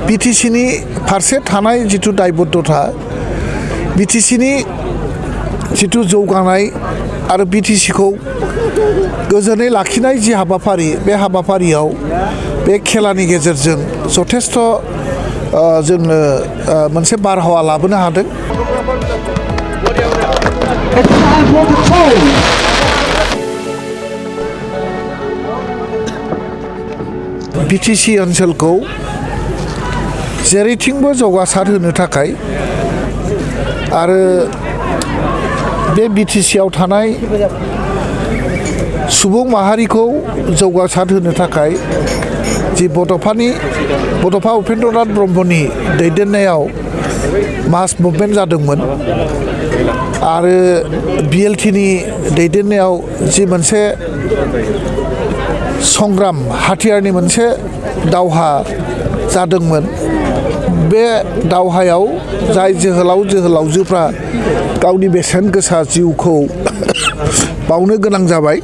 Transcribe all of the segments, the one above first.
बिटिसिनि फारसे थानाय जिथु दायबद्धता बिटिसिनि जिथु जौगानाय आरो बिटिसिखौ गोजोनै लाखिनाय जि हाबाफारि बे हाबाफारियाव बे खेलानि गेजेरजों जथेस्थ' जोंनो मोनसे बारहावा लाबोनो हादों। बिटिसि ओनसोलखौ जेरैथिंबो जौगासार होनो थाखाय आरो बे बिटिसिआव थानाय सुबुं माहारिखौ जौगासार होनो थाखाय जि बड'फा उपेन्द्रनाथ ब्रह्मनि दैदेननायाव मास मुभमेन्ट जादोंमोन आरो बिएलटिनि दैदेननायाव जि मोनसे संग्राम हाथियारनि मोनसे दावहा जादोंमोन बे दावहायाव जाय जोहोलावजोफ्रा गावनि बेसेन गोसा जिउखौ बावनो गोनां जाबाय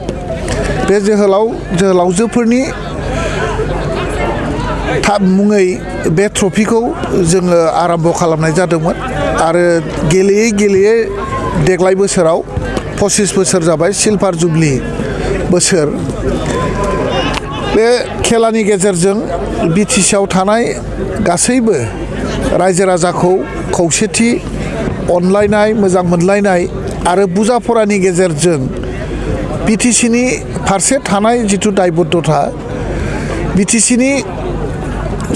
बे जोहोलावजोफोरनि मुङै बे ट्रफिखौ जोङो आराम्भ खालामनाय जादोंमोन आरो गेलेयै देग्लाय बोसोराव 25 बोसोर जाबाय सिलभार जुबलि बोसोर। बे खेलानि गेजेरजों बिटिसिआव थानाय गासैबो रायजो राजाखौ खौसेथि अनलायनाय मोजां मोनलायनाय आरो बुजा फरानि गेजेरजों बिटिसिनि फारसे थानाय जिथु दायबद्धता बिटिसिनि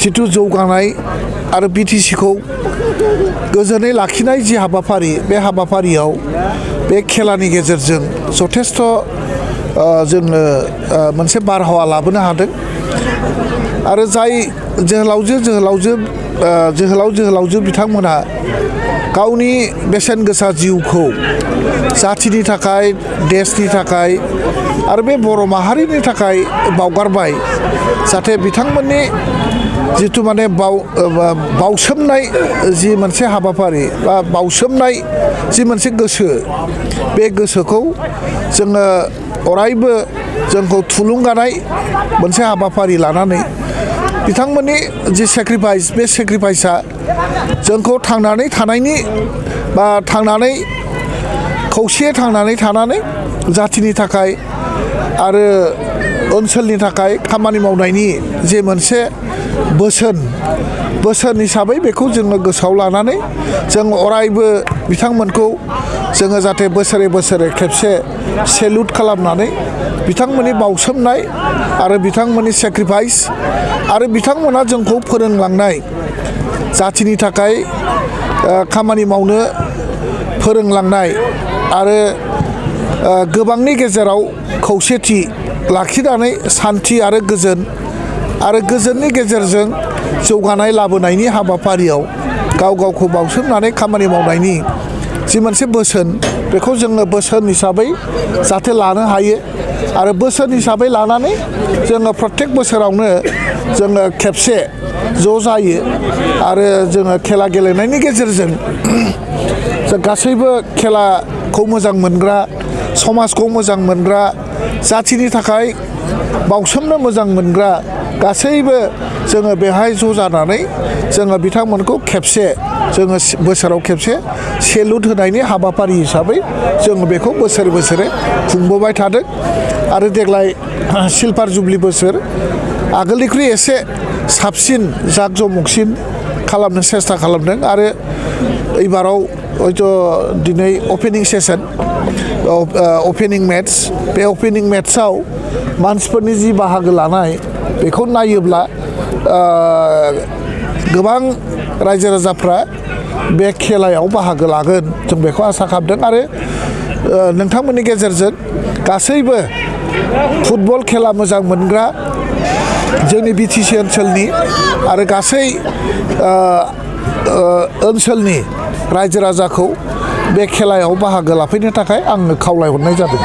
जिथु जौगानाय आरो बिटिसिखौ गोजोनै लाखिनाय जि हाबाफारि बे हाबाफारियाव बे खेलानि गेजेरजों जथेस्थ' जोंनो मोनसे बारहावा लाबोनो हादों आरो जाय जोहोलावजो बिथांमोनहा गावनि बेसेन गोसा जिउखौ जाथिनि थाखाय देशनि थाखाय आरो बे बर' माहारिनि थाखाय बावगारबाय जाहाथे बिथांमोननि जिथु माने बावसोमनाय जि मोनसे हाबाफारि बा बावसोमनाय जि मोनसे गोसो बे गोसोखौ जोङो अरायबो जोंखौ थुलुंगानाय मोनसे हाबाफारि लानानै बिथांमोननि जि सेक्रिफाइस बे सेक्रिफाइसआ जोंखौ थांनानै थानायनि बा खौसेयै थांनानै थानानै जाथिनि थाखाय आरो ओनसोलनि थाखाय खामानि मावनायनि जे मोनसे बोसोन हिसाबै बेखौ जोङो गोसोआव लानानै जों अरायबो बिथांमोनखौ जोङो जाहाथे बोसोरे खेबसे सेलुट खालामनानै बिथांमोननि बावसोमनाय आरो बिथांमोननि सेक्रिफाइस आरो बिथांमोना जोंखौ फोरोंलांनाय जाथिनि थाखाय खामानि मावनो फोरोंलांनाय आरो गोबांनि गेजेराव खौसेथि लाखिनानै सान्थि आरो गोजोननि गेजेरजों जौगानाय लाबोनायनि हाबाफारियाव गावखौ बावसोमनानै खामानि मावनायनि जि मोनसे बोसोन बेखौ जोङो बोसोन हिसाबै जाहाथे लानो हायो आरो बोसोन हिसाबै लानानै जोङो प्रत्येक बोसोरावनो जोङो खेबसे ज' जायो आरो जोङो खेला गेलेनायनि गेजेरजों जों गासैबो खेलाखौ मोजां मोनग्रा समाजखौ मोजां मोनग्रा जाथिनि थाखाय बावसोमनो मोजां मोनग्रा गासैबो जोङो बेहाय ज' जानानै जोङो बिथांमोनखौ जोङो बोसोराव खेबसे सेलुट होनायनि हाबाफारि हिसाबै जोङो बेखौ बोसोरे खुंबोबाय थादों आरो देग्लाय सिलभार जुबलि बोसोर आगोलनिख्रुइ एसे साबसिन जाकजमकसिन खालामनो सेस्था खालामदों आरो एबाराव हयथ' दिनै अपेनिं सेसन अपेनिं मेट्स बे अपेनिं मेट्सआव मानसिफोरनि जि बाहागो लानाय बेखौ नायोब्ला गोबां रायजो राजाफ्रा बे खेलायाव बाहागो लागोन जों बेखौ आसा खालामदों आरो नोंथांमोननि गेजेरजों गासैबो फुटबल खेला मोजां मोनग्रा जोंनि बिटिसि ओनसोलनि आरो गासै ओनसोलनि रायजो राजाखौ बे खेलायाव बाहागो लाफैनो थाखाय आङो खावलायहरनाय जादों।